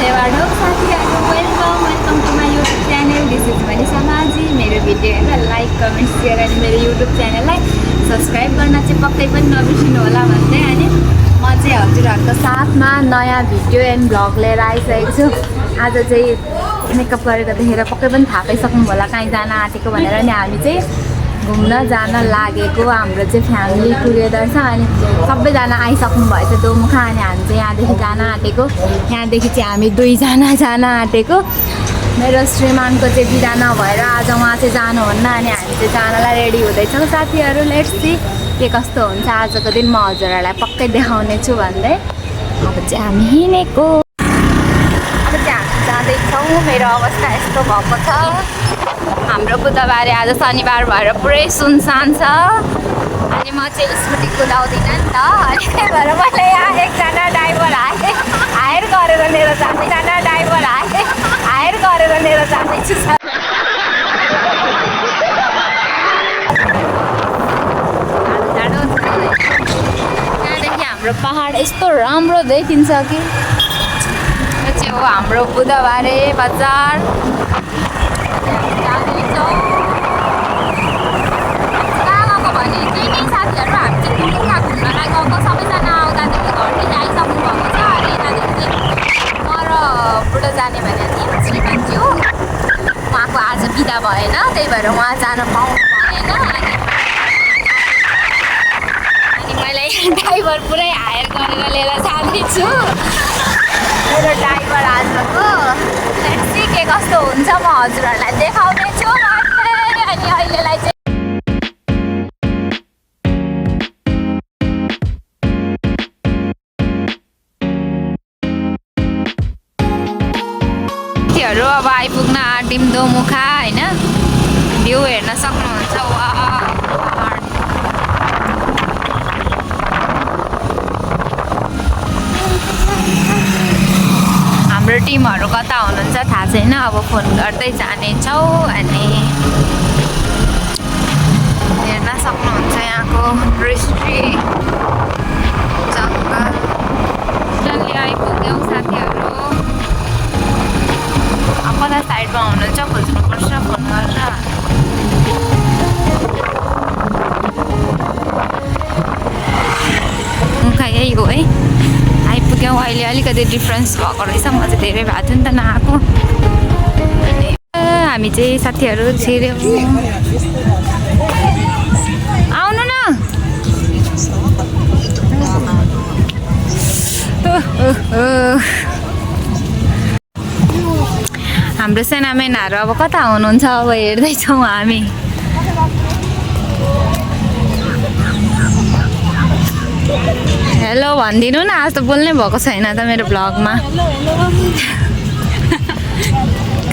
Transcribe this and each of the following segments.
Hello साथीहरू, welcome to my YouTube channel. This is Manisha Majhi. मेरो video हेरेर लाइक कमेन्ट सेयर अनि मेरो युट्युब च्यानललाई सब्सक्राइब गर्न चाहिँ पक्कै पनि नबिर्सिनु होला भन्दै अनि म चाहिँ हजुरहरूको साथमा नयाँ भिडियो एन्ड भ्लग लिएर आइसकेको छु। आज चाहिँ मेकअप गरेको देखेर पक्कै पनि थाहा पाइसक्नु होला कहीँ जान आँटेको भनेर। अनि हामी चाहिँ घुम्न जान लागेको, हाम्रो चाहिँ फ्यामिली टुगेदर छ अनि सबैजना आइसक्नु भएछ दोमुखा। अनि हामी चाहिँ यहाँदेखि जान आँटेको, यहाँदेखि चाहिँ हामी दुईजना जान आँटेको। मेरो श्रीमानको चाहिँ बिदा नभएर आज उहाँ चाहिँ जानुहुन्न अनि हामी चाहिँ जानलाई रेडी हुँदैछौँ। साथीहरू लेट्स सी के कस्तो हुन्छ आजको दिन, म हजुरहरूलाई पक्कै देखाउने छु भन्दै अब चाहिँ हामी हिँडेको। अब चाहिँ हामी जाँदैछौँ। मेरो अवस्था यस्तो भएको छ। हाम्रो बुधबारे आज शनिबार भएर पुरै सुनसान छ अनि म चाहिँ स्कुटी कुदाउँदिनँ नि त। अनि त्यही भएर मैले यहाँ एकजना ड्राइभर हायर गरेर लिएर जाँदैछु। त्यहाँदेखि हाम्रो पहाड यस्तो राम्रो देखिन्छ कि। यो चाहिँ हो हाम्रो बुधबारे बजार। साथीहरू हामी चाहिँ टुङ्गा घुम्नलाई गएको, सबैजना आउँदादेखि घरदेखि आइसक्नु भएको छ। अनि यतादेखि चाहिँ म र बुढो जाने भनेको थिएँ श्रीमानज्यू, उहाँको आज बिदा भएन, त्यही भएर उहाँ जान पाउनु भएन। अनि मैले ड्राइभर पुरै हायर गरेर लिएर जाँदैछु। मेरो ड्राइभर आजको लेट्स सी के कस्तो हुन्छ म हजुरहरूलाई देखाउँदैछु। अनि अहिलेलाई चाहिँ अब आइपुग्न आँट्यौँ दोमुखा होइन। भ्यू हेर्न सक्नुहुन्छ। हाम्रो टिमहरू कता हुनुहुन्छ थाहा छैन, अब फोन गर्दै जानेछौँ। अनि हेर्न सक्नुहुन्छ यहाँको दृष्टि जङ्गल। जल्दी आइपुग्यौँ साथीहरू। कता साइडमा हुनुहुन्छ खोज्नुपर्छ फोन गरेर। मुखा यही हो है, आइपुग्यौँ। अहिले अलिकति डिफ्रेन्स भएको रहेछ, म चाहिँ धेरै भएको थियो नि त नआएको। अनि हामी चाहिँ साथीहरू छिर्यौँ। आउनु न। हाम्रो सेनामेनहरू अब कता हुनुहुन्छ अब हेर्दैछौँ हामी। हेलो भनिदिनु न, आज त बोल्नै भएको छैन त मेरो भ्लगमा।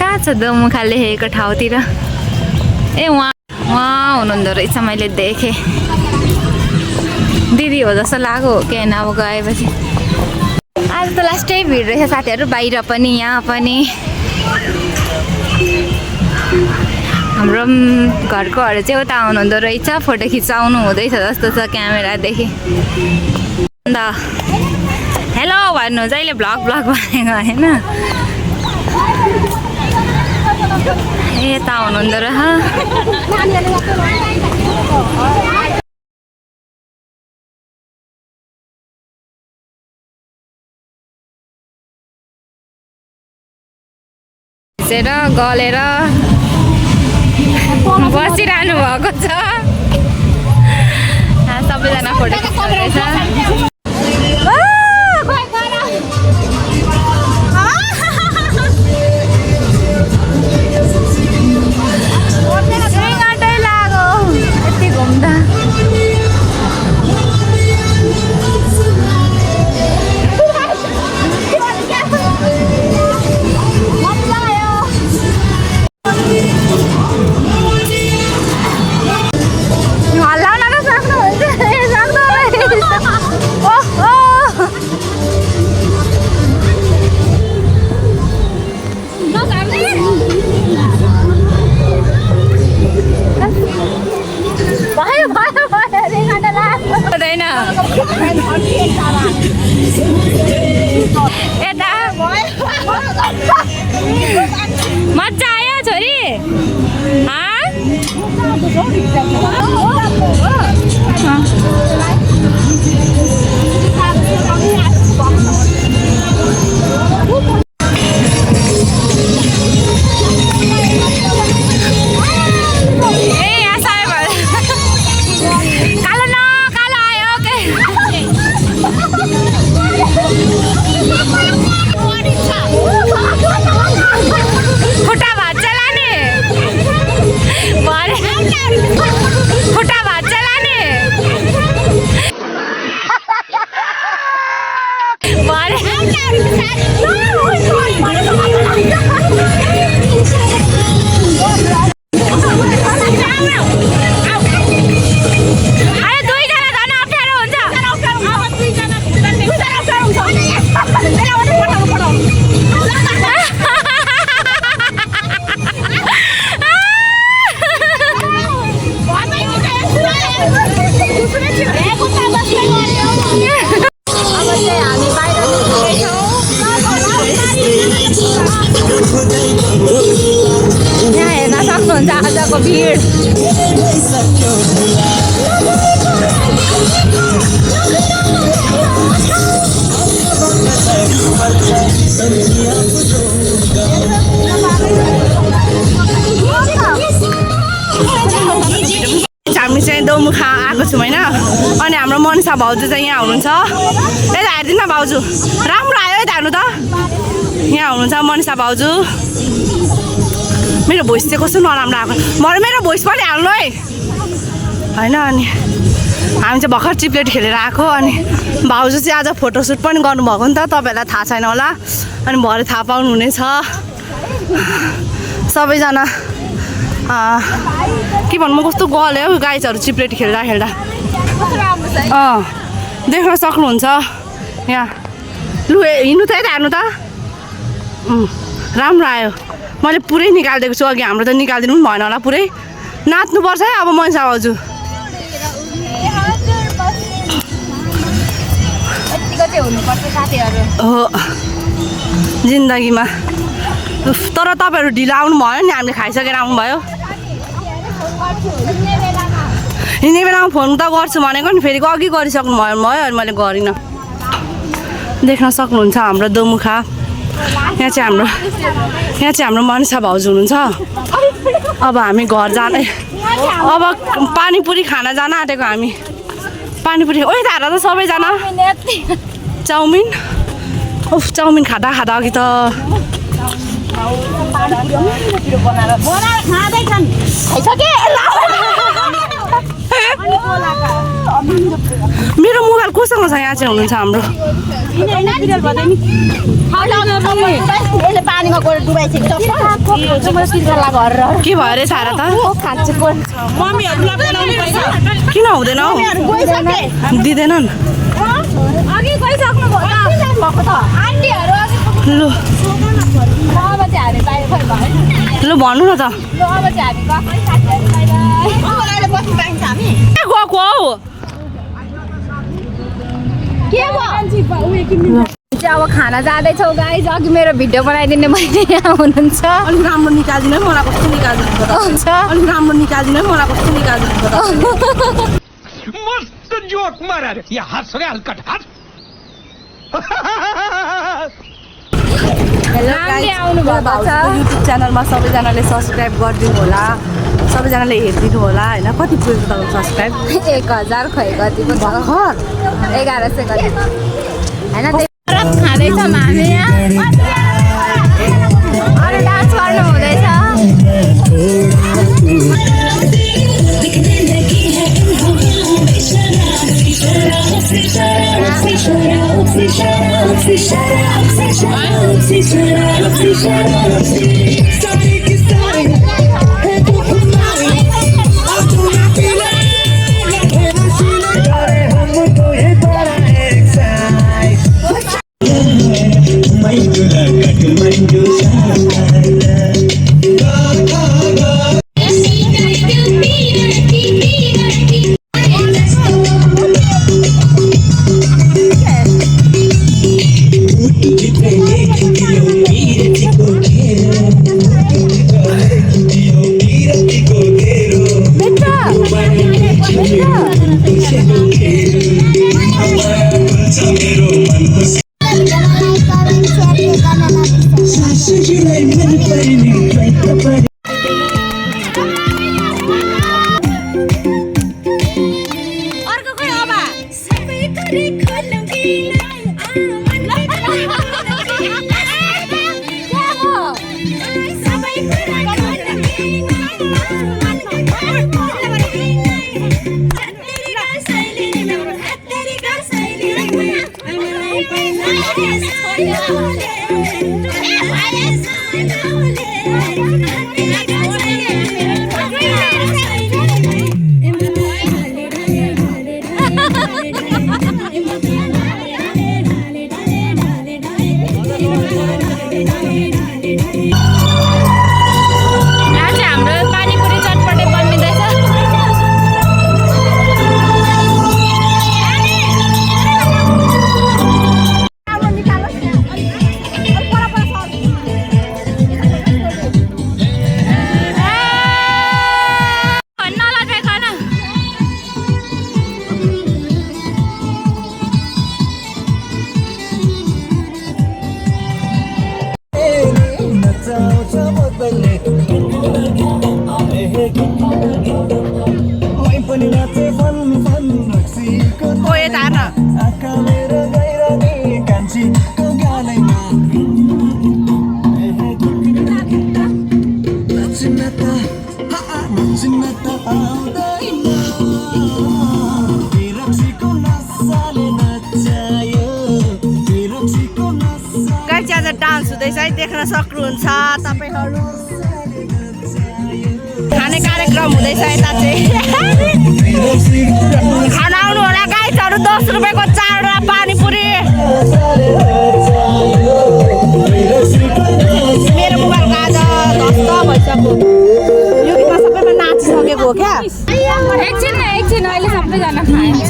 कहाँ छ दोमुखा लेखेको ठाउँतिर? ए उहाँ हुनुहुँदो रहेछ, मैले देखेँ। दिदी हो जस्तो लाग्यो हो कि होइन अब गएपछि। आज त लास्टै भिड रहेछ साथीहरू, बाहिर पनि यहाँ पनि। हाम्रो घरकोहरू चाहिँ उता आउनुहुँदो रहेछ, फोटो खिचाउनु हुँदैछ जस्तो छ क्यामेरादेखि। अन्त हेलो भन्नु जहिले भ्लग भनेको होइन। यता हुनुहुँदो रहेछ। गलेर बसिरहनु भएको छ। सबैजना फोटो खिच्दैछ। सिँगाटै लाग्यो यति घुम्दा। यहाँ हेर्न सक्नुहुन्छ आजको भिड। हामी चाहिँ दोमुखा आएको छौँ होइन। अनि हाम्रो मनिषा भाउजू चाहिँ यहाँ हुनुहुन्छ। यता हेरिदिनु न भाउजू, राम्रो आयो यता हेर्नु त। यहाँ हुनुहुन्छ मनिषा भाउजू। मेरो भोइस चाहिँ कस्तो नराम्रो आएको, मेरो भोइस पनि हाल्नु है होइन। अनि हामी चाहिँ भर्खर चिप्लेट खेलेर आएको। अनि भाउजू चाहिँ आज फोटोसुट पनि गर्नुभएको नि त, तपाईँहरूलाई थाहा छैन होला। अनि भरे थाहा पाउनुहुनेछ सबैजना। के भन्नु, म कस्तो गल्यो हौ गाइजहरू चिप्लेट खेल्दा खेल्दा। देख्न सक्नुहुन्छ यहाँ। लु हिँड्नु त यता हेर्नु त। राम्रो आयो। मैले पुरै निकालिदिएको छु अघि। हाम्रो त निकालिदिनु पनि भएन होला पुरै। नाच्नुपर्छ है अब मनिषा भाउजू। हो जिन्दगीमा। तर तपाईँहरू ढिलो आउनु भयो नि, हामीले खाइसकेर आउनुभयो। हिँड्ने बेलामा फोन त गर्छु भनेको नि, फेरि अघि गरिसक्नु भयो अनि मैले गरिनँ। देख्न सक्नुहुन्छ हाम्रो दोमुखा। यहाँ चाहिँ हाम्रो मनिषा भाउजू हुनुहुन्छ। अब हामी घर जाने, अब पानीपुरी खाना जान आँटेको हामी। पानीपुरी ओ यता हेर त सबैजना। चाउमिन चाउमिन खाँदा अघि त मेरो मोबाइल कोसँग छ? यहाँ चाहिँ हुनुहुन्छ हाम्रो। के भयो अरे सारा त? किन हुँदैन हौ? दिँदैनन्। लु भन्नु न त। गएको हौ अब खाना जाँदैछौँ गाइज। अघि मेरो भिडियो बनाइदिने मैले यहाँ हुनुहुन्छ। अलिक राम्रो निकाल्दिनु है, मलाई कस्तो निकाल्दिनु छ। अलिक राम्रो निकाल्दिनु है, मलाई कस्तो निकाल्दिनु छ। मस्त जोक मारा रे, या हँस रे हल्कट हँस। हेलो गाइज, युट्युब च्यानलमा सबैजनाले सब्सक्राइब गरिदिनु होला, सबैजनाले हेरिदिनु होला होइन। कति पुगेको तपाईँको सब्सक्राइब? 1000 खोइ कति पो भर्खर 1100 कति होइन। खाँदैछौँ हामी यहाँ। अरू डान्स गर्नु हुँदैछ। अर्को खोइ अब यहाँ चाहिँ हाम्रो पानीपुरी चटपटे बनिँदैछ। नलगाइ खान ओ यता हेर्न गाइस आज डान्स हुँदैछ है, देख्न सक्नुहुन्छ तपाईहरु। खाने कार्यक्रम हुँदैछ यता चाहिँ। खाना आउनु होला गाइसहरु, 10 रुपैयाँको 4वटा पानीपुरी। मेरो मोबाइलको आज ध्वस्त भइसक्यो। यो गीतमा सबैमा नाचिसकेको हो क्या। एकछिन अहिले सबैजना खान्छ।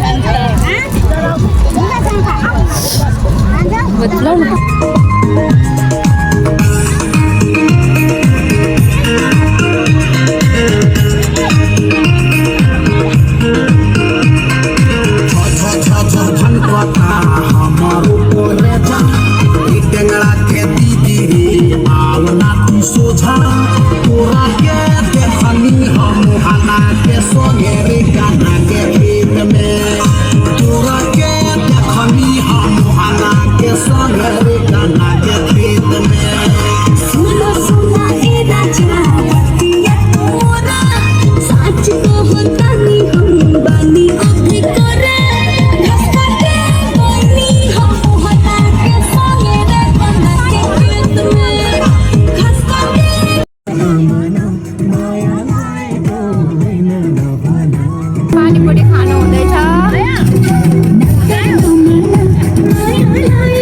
पानीपुरी खानु हुँदैछ।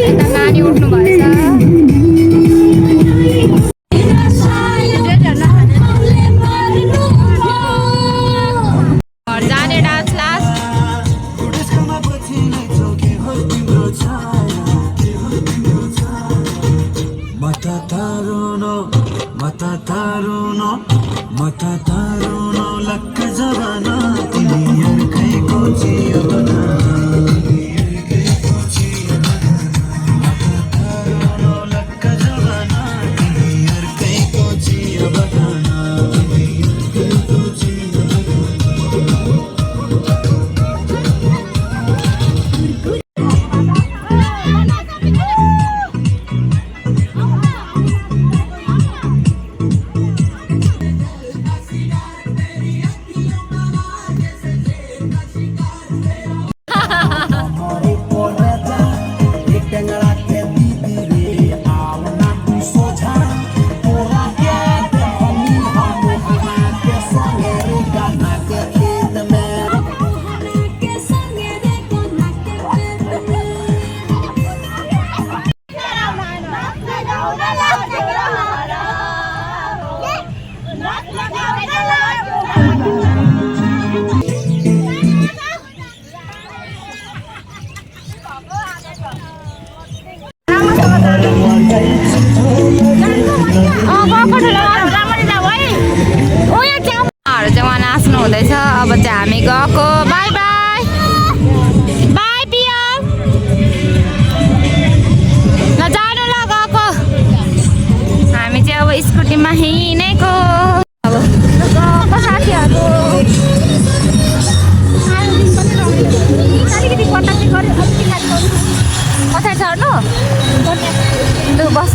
यता नानी उठ्नु भएछ। घर जाने डान्स लास्ट। मता लक्क जवाना तिमीहरु खैको जीवना लक्क जवाना तिमीहरु खैको जीवना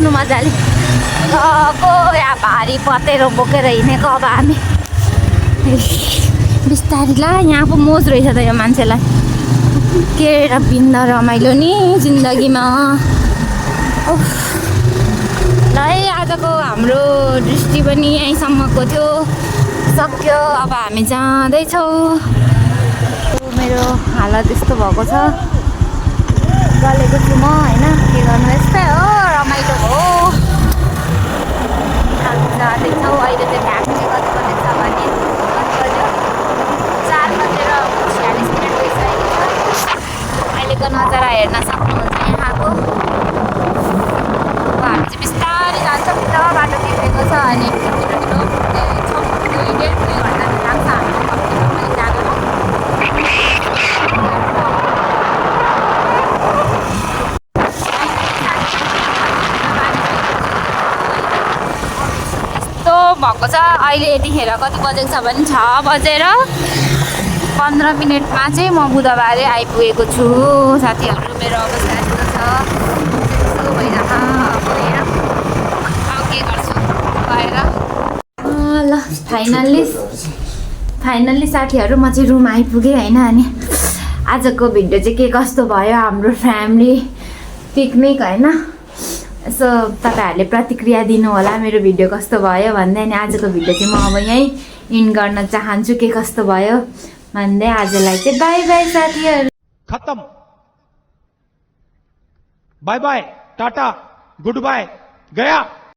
बस्नु मजाले। गएको यहाँ भारी पतेरो बोकेर हिँडेको अब हामी बिस्तारै। ल यहाँ पो मोज रहेछ त यो मान्छेलाई। के बिन्द रमाइलो नि जिन्दगीमा। ल है आजको हाम्रो दृष्टि पनि यहीँसम्मको थियो, सक्यो। अब हामी जाँदैछौँ। मेरो हालत यस्तो भएको छ, गलेको छु म होइन, के गर्नु, यस्तै हो, रमाइलो हो। जाँदैछौँ। अहिले चाहिँ फ्यामिली कति बजेको छ भने 4:46 भइसकेको छ। अहिलेको नजारा हेर्न सक्नुहुन्छ यहाँको। अब हामी चाहिँ बिस्तारै जान्छौँ। बाटो बिग्रेको छ अनि ढिलो छौँ। 1.5 घन्टा लाग्छ हामी जानु। यस्तो भएको छ अहिले। यतिखेर कति बजेको छ भने 6:15 चाहिँ म बुधबारे आइपुगेको छु साथीहरू। मेरो अवस्था यस्तो छ, यस्तो भइरहेको। अब के गर्छु गएर। ल फाइनल्ली साथीहरू म चाहिँ रुम आइपुगेँ होइन। अनि आजको भिडियो चाहिँ के कस्तो भयो हाम्रो फ्यामिली पिकनिक होइन। यसो तपाईँहरूले प्रतिक्रिया दिनु होला मेरो भिडियो कस्तो भयो भन्दै। अनि आजको भिडियो चाहिँ म अब यहीँ इन्ड गर्न चाहन्छु, के कस्तो भयो भन्दै। आजलाई चाहिँ बाई बाई साथीहरू। खत्म। Bye bye, tata, goodbye, गया।